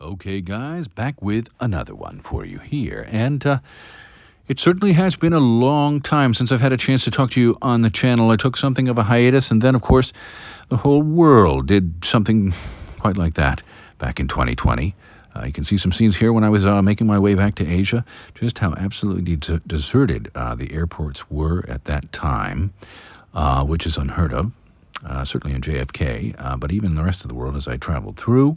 Okay, guys, back with another one for you here. And it certainly has been a long time since I've had a chance to talk to you on the channel. I took something of a hiatus, and then, of course, the whole world did something quite like that back in 2020. You can see some scenes here when I was making my way back to Asia, just how absolutely deserted the airports were at that time, which is unheard of, certainly in JFK, but even in the rest of the world as I traveled through.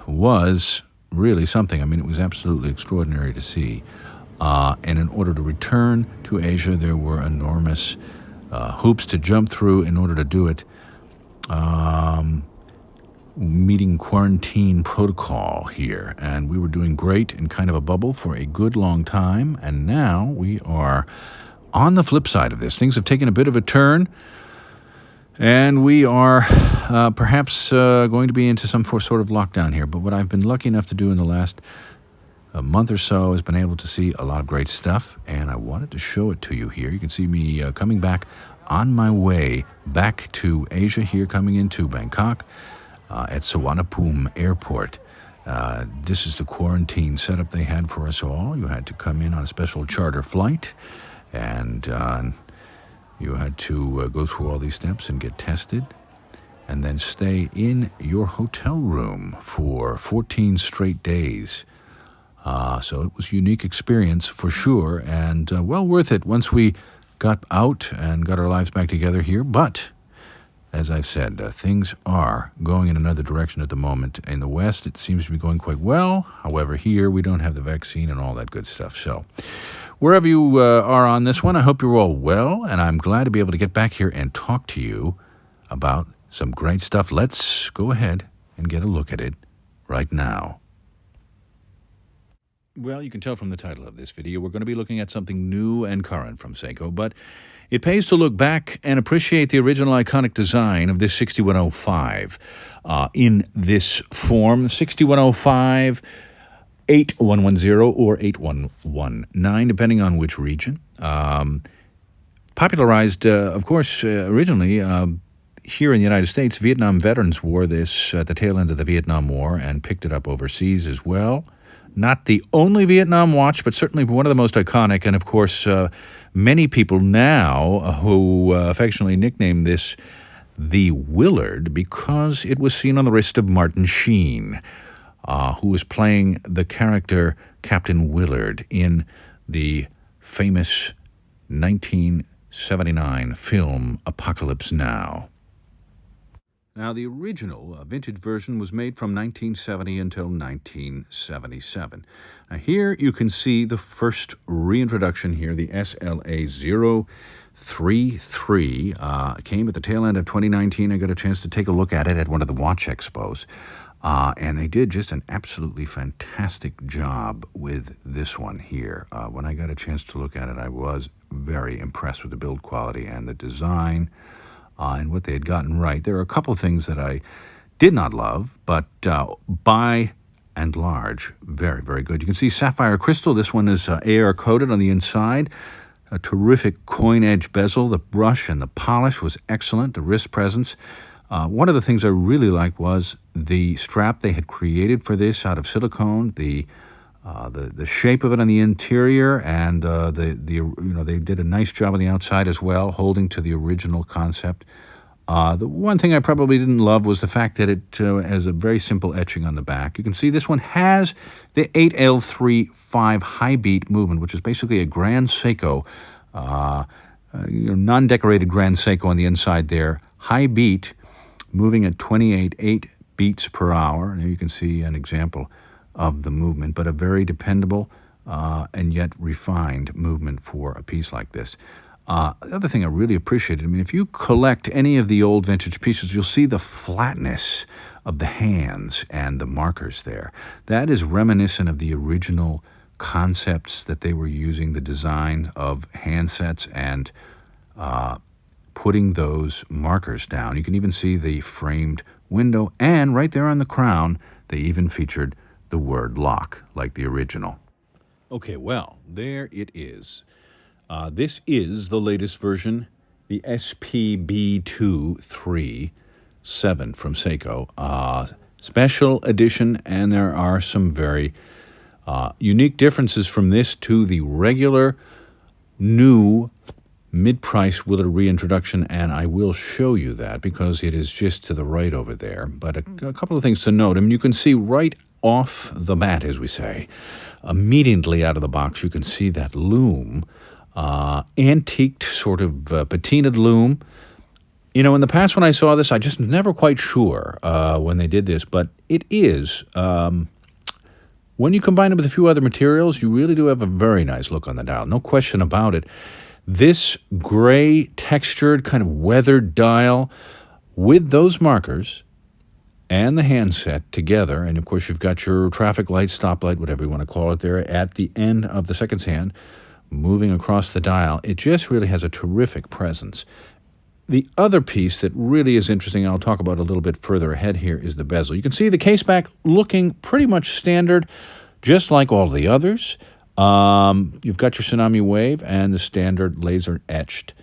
Was really something. I mean, it was absolutely extraordinary to see. And in order to return to Asia, there were enormous hoops to jump through in order to do it. Meeting quarantine protocol here. And we were doing great in kind of a bubble for a good long time. And now we are on the flip side of this. Things have taken a bit of a turn. And we are perhaps going to be into some sort of lockdown here. But what I've been lucky enough to do in the last month or so has been able to see a lot of great stuff. And I wanted to show it to you here. You can see me coming back on my way back to Asia here, coming into Bangkok at Suvarnabhumi Airport. This is the quarantine setup they had for us all. You had to come in on a special charter flight, and you had to go through all these steps and get tested, and then stay in your hotel room for 14 straight days. So it was a unique experience for sure, and well worth it once we got out and got our lives back together here. But as I've said, things are going in another direction at the moment. In the West, it seems to be going quite well. However, here we don't have the vaccine and all that good stuff. So wherever you are on this one, I hope you're all well, and I'm glad to be able to get back here and talk to you about some great stuff. Let's go ahead and get a look at it right now. Well, you can tell from the title of this video, we're going to be looking at something new and current from Seiko, but it pays to look back and appreciate the original iconic design of this 6105 in this form. 6105, 8110 or 8119, depending on which region. Popularized, of course, originally here in the United States. Vietnam veterans wore this at the tail end of the Vietnam War and picked it up overseas as well. Not the only Vietnam watch, but certainly one of the most iconic. And, of course, many people now who affectionately nickname this the Willard because it was seen on the wrist of Martin Sheen, who was playing the character Captain Willard in the famous 1979 film Apocalypse Now. Now, the original vintage version was made from 1970 until 1977. Now, here you can see the first reintroduction here, the SLA033. Came at the tail end of 2019. I got a chance to take a look at it at one of the watch expos. And they did just an absolutely fantastic job with this one here. When I got a chance to look at it, I was very impressed with the build quality and the design and what they had gotten right. There are a couple of things that I did not love, but by and large, very, very good. You can see sapphire crystal. This one is AR coated on the inside. A terrific coin edge bezel. The brush and the polish was excellent. The wrist presence. One of the things I really liked was the strap they had created for this out of silicone, the shape of it on the interior, and they did a nice job on the outside as well, holding to the original concept. The one thing I probably didn't love was the fact that it has a very simple etching on the back. You can see this one has the 8L35 high beat movement, which is basically a Grand Seiko, non-decorated Grand Seiko on the inside there. High beat, moving at 28.8 beats per hour. And here you can see an example of the movement, but a very dependable and yet refined movement for a piece like this. The other thing I really appreciated, I mean, if you collect any of the old vintage pieces, you'll see the flatness of the hands and the markers there. That is reminiscent of the original concepts that they were using, the design of handsets and putting those markers down. You can even see the framed window, and right there on the crown, they even featured the word lock, like the original. Okay, well, there it is. This is the latest version, the SPB237 from Seiko. special edition, and there are some very unique differences from this to the regular new mid-price Willard reintroduction, and I will show you that because it is just to the right over there. But a couple of things to note. I mean, you can see right off the bat, as we say, immediately out of the box, you can see that loom, antiqued sort of patinaed loom. You know, in the past when I saw this, I just never quite sure when they did this, but it is, when you combine it with a few other materials, you really do have a very nice look on the dial. No question about it. This gray textured kind of weathered dial with those markers and the handset together, and of course you've got your traffic light, stoplight, whatever you want to call it there, at the end of the seconds hand, moving across the dial. It just really has a terrific presence. The other piece that really is interesting, and I'll talk about a little bit further ahead here, is the bezel. You can see the case back looking pretty much standard, just like all the others. You've got your Tsunami Wave and the standard laser-etched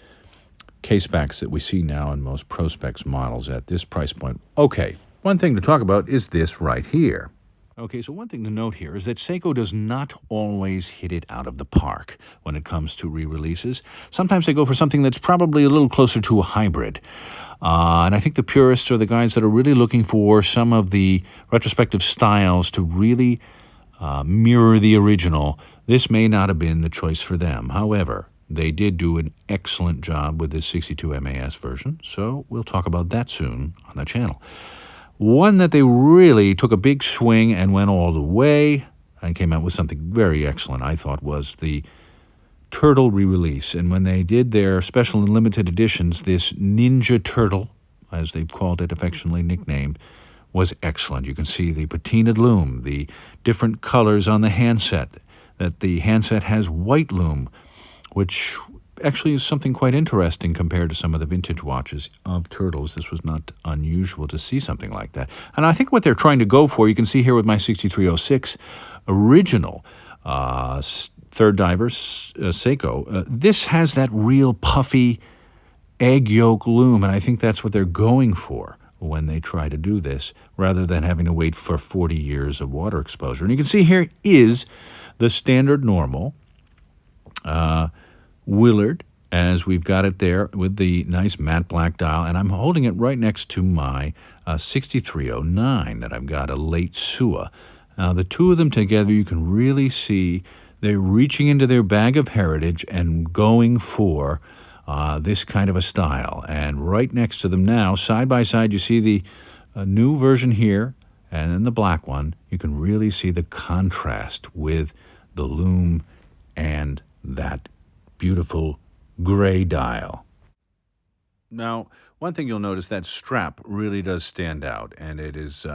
case backs that we see now in most Prospex models at this price point. Okay, one thing to talk about is this right here. Okay, so one thing to note here is that Seiko does not always hit it out of the park when it comes to re-releases. Sometimes they go for something that's probably a little closer to a hybrid. And I think the purists are the guys that are really looking for some of the retrospective styles to really mirror the original. This may not have been the choice for them. However, they did do an excellent job with this 62 MAS version, so we'll talk about that soon on the channel. One that they really took a big swing and went all the way and came out with something very excellent, I thought, was the Turtle re-release. And when they did their special and limited editions, this Ninja Turtle, as they've called it, affectionately nicknamed, was excellent. You can see the patinaed loom, the different colors on the handset, that the handset has white loom, which actually is something quite interesting compared to some of the vintage watches of Turtles. This was not unusual to see something like that. And I think what they're trying to go for, you can see here with my 6306 original third diver Seiko, this has that real puffy egg yolk loom, and I think that's what they're going for when they try to do this, rather than having to wait for 40 years of water exposure. And you can see here is the standard normal Willard, as we've got it there with the nice matte black dial, and I'm holding it right next to my 6309 that I've got, a late Sua. Now, the two of them together, you can really see they're reaching into their bag of heritage and going for this kind of a style. And right next to them now, side by side, you see the new version here, and then the black one. You can really see the contrast with the loom and that beautiful gray dial. Now, one thing you'll notice, that strap really does stand out, and it is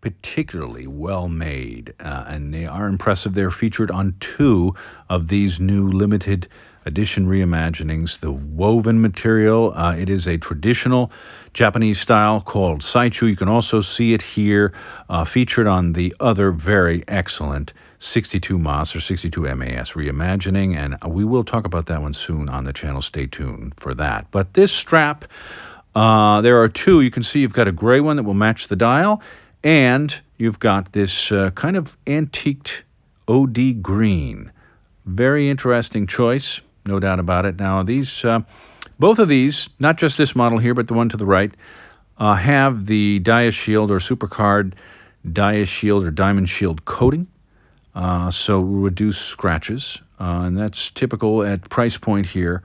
particularly well made, and they are impressive. They're featured on two of these new limited edition reimaginings. The woven material, it is a traditional Japanese style called Saichu. You can also see it here featured on the other very excellent 62 MAS or 62 MAS reimagining, and we will talk about that one soon on the channel. Stay tuned for that. But this strap, there are two. You can see you've got a gray one that will match the dial, and you've got this kind of antiqued OD green. Very interesting choice, no doubt about it. Now, these, both of these, not just this model here, but the one to the right, have the Dia Shield or Supercard Dia Shield or Diamond Shield coating. So reduce scratches, and that's typical at price point here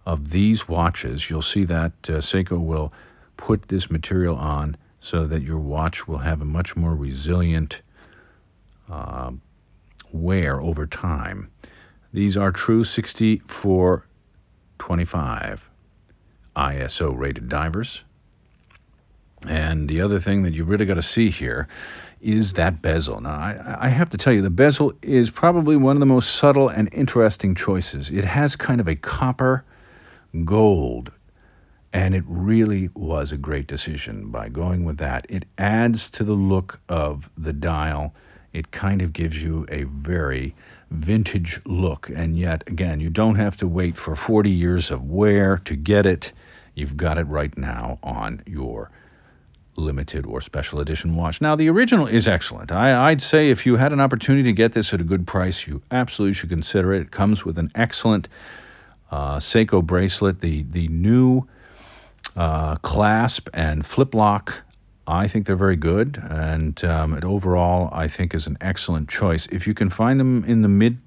of these watches. You'll see that Seiko will put this material on so that your watch will have a much more resilient wear over time. These are true 6425 ISO rated divers. And the other thing that you really got to see here is that bezel. Now, I have to tell you, the bezel is probably one of the most subtle and interesting choices. It has kind of a copper gold, and it really was a great decision by going with that. It adds to the look of the dial. It kind of gives you a very vintage look, and yet, again, you don't have to wait for 40 years of wear to get it. You've got it right now on your limited or special edition watch. Now, the original is excellent. I'd say if you had an opportunity to get this at a good price, you absolutely should consider it. It comes with an excellent Seiko bracelet. The new clasp and flip lock, I think they're very good, and it overall I think is an excellent choice. If you can find them in the mid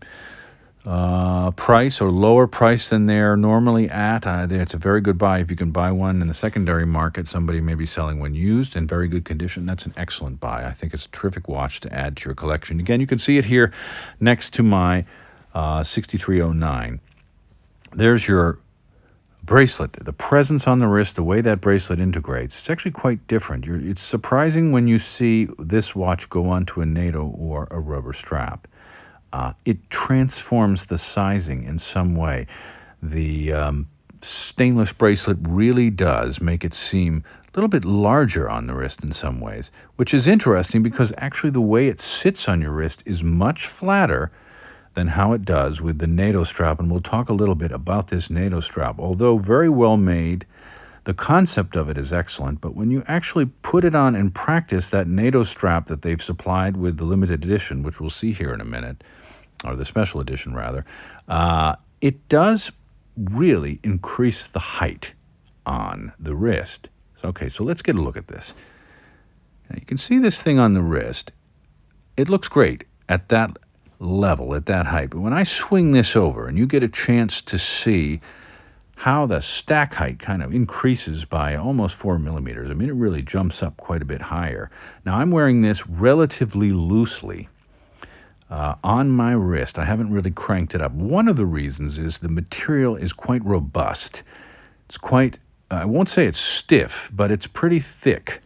price or lower price than they're normally at, it's a very good buy. If you can buy one in the secondary market, somebody may be selling one used in very good condition, that's an excellent buy. I think it's a terrific watch to add to your collection. Again, you can see it here next to my 6309. There's your bracelet. The presence on the wrist, the way that bracelet integrates, it's actually quite different. It's surprising when you see this watch go onto a NATO or a rubber strap. It transforms the sizing in some way. The stainless bracelet really does make it seem a little bit larger on the wrist in some ways, which is interesting because actually the way it sits on your wrist is much flatter than how it does with the NATO strap, and we'll talk a little bit about this NATO strap. Although very well made, the concept of it is excellent, but when you actually put it on and practice that NATO strap that they've supplied with the limited edition, which we'll see here in a minute, or the special edition rather, it does really increase the height on the wrist. Okay, so let's get a look at this. Now you can see this thing on the wrist. It looks great at that level, at that height, but when I swing this over and you get a chance to see how the stack height kind of increases by almost 4 millimeters, I mean, it really jumps up quite a bit higher. Now I'm wearing this relatively loosely on my wrist. I haven't really cranked it up. One of the reasons is the material is quite robust. It's quite, I won't say it's stiff, but it's pretty thick.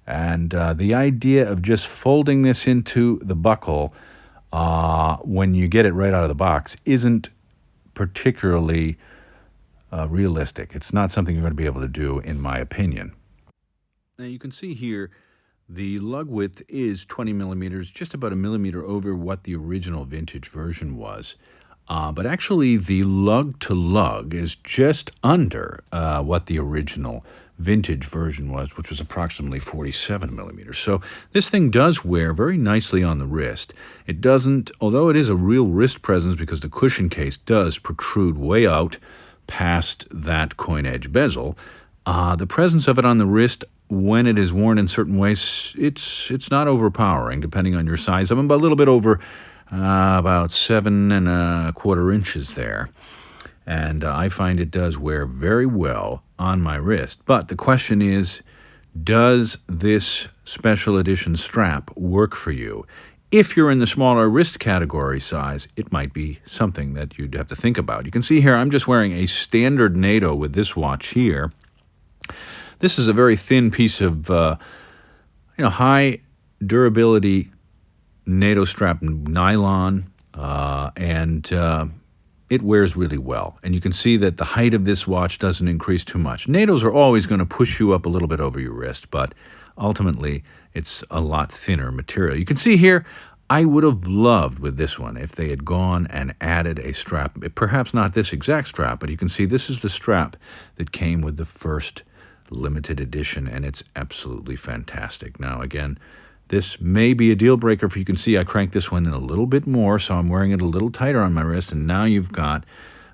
And the idea of just folding this into the buckle when you get it right out of the box isn't particularly realistic. It's not something you're going to be able to do, in my opinion. Now you can see here the lug width is 20 millimeters, just about a millimeter over what the original vintage version was. But actually the lug to lug is just under what the original vintage version was, which was approximately 47 millimeters. So this thing does wear very nicely on the wrist. It doesn't, although it is a real wrist presence because the cushion case does protrude way out past that coin edge bezel, the presence of it on the wrist when it is worn in certain ways, it's not overpowering depending on your size. I'm about a little bit over about 7¼ inches there. And I find it does wear very well on my wrist. But the question is, does this special edition strap work for you? If you're in the smaller wrist category size, it might be something that you'd have to think about. You can see here I'm just wearing a standard NATO with this watch here. This is a very thin piece of high durability NATO strap nylon, and it wears really well. And you can see that the height of this watch doesn't increase too much. NATOs are always going to push you up a little bit over your wrist, but ultimately it's a lot thinner material. You can see here, I would have loved with this one if they had gone and added a strap, perhaps not this exact strap, but you can see this is the strap that came with the first limited edition, and it's absolutely fantastic. Now again, this may be a deal breaker for you. Can see I cranked this one in a little bit more, so I'm wearing it a little tighter on my wrist, and now you've got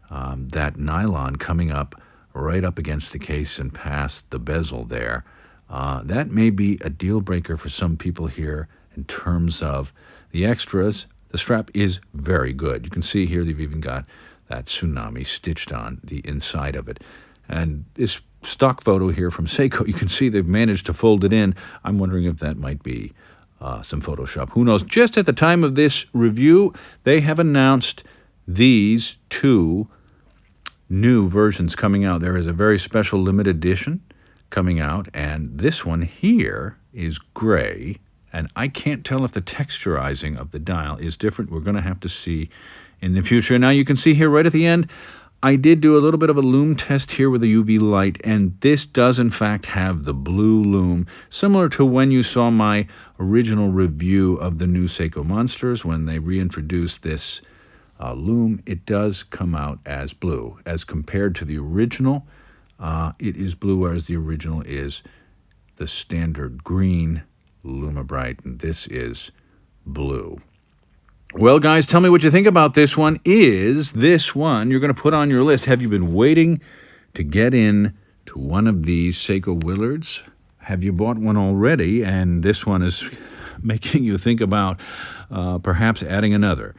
that nylon coming up right up against the case and past the bezel there. That may be a deal breaker for some people here in terms of the extras. The strap is very good. You can see here they've even got that tsunami stitched on the inside of it. And this stock photo here from Seiko, you can see they've managed to fold it in. I'm wondering if that might be some Photoshop. Who knows? Just at the time of this review, they have announced these two new versions coming out. There is a very special limited edition coming out, and this one here is gray, and I can't tell if the texturizing of the dial is different. We're going to have to see in the future. Now you can see here right at the end, I did do a little bit of a lume test here with a UV light, and this does in fact have the blue lume, similar to when you saw my original review of the new Seiko Monsters. When they reintroduced this lume, it does come out as blue. As compared to the original, it is blue, whereas the original is the standard green LumiBrite, and this is blue. Well, guys, tell me what you think about this one. Is this one you're going to put on your list? Have you been waiting to get in to one of these Seiko Willards? Have you bought one already, and this one is making you think about perhaps adding another?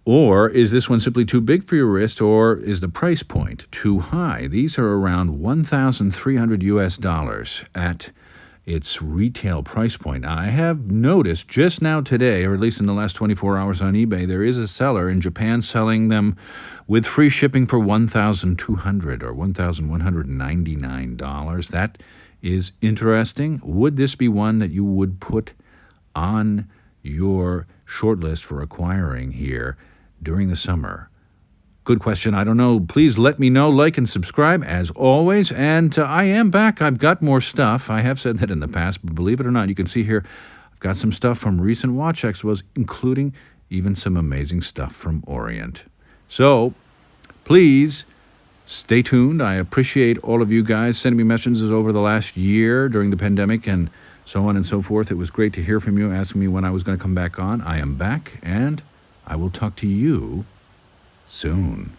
Or is this one simply too big for your wrist, or is the price point too high? These are around $1,300 at its retail price point. Now, I have noticed just now today, or at least in the last 24 hours on eBay, there is a seller in Japan selling them with free shipping for $1,200 or $1,199. That is interesting. Would this be one that you would put on your short list for acquiring here during the summer? Good question. I don't know. Please let me know. Like and subscribe as always. And I am back. I've got more stuff. I have said that in the past, but believe it or not, you can see here I've got some stuff from recent watch expos, including even some amazing stuff from Orient. So please stay tuned. I appreciate all of you guys sending me messages over the last year during the pandemic and so on and so forth. It was great to hear from you, asking me when I was going to come back on. I am back, and I will talk to you soon.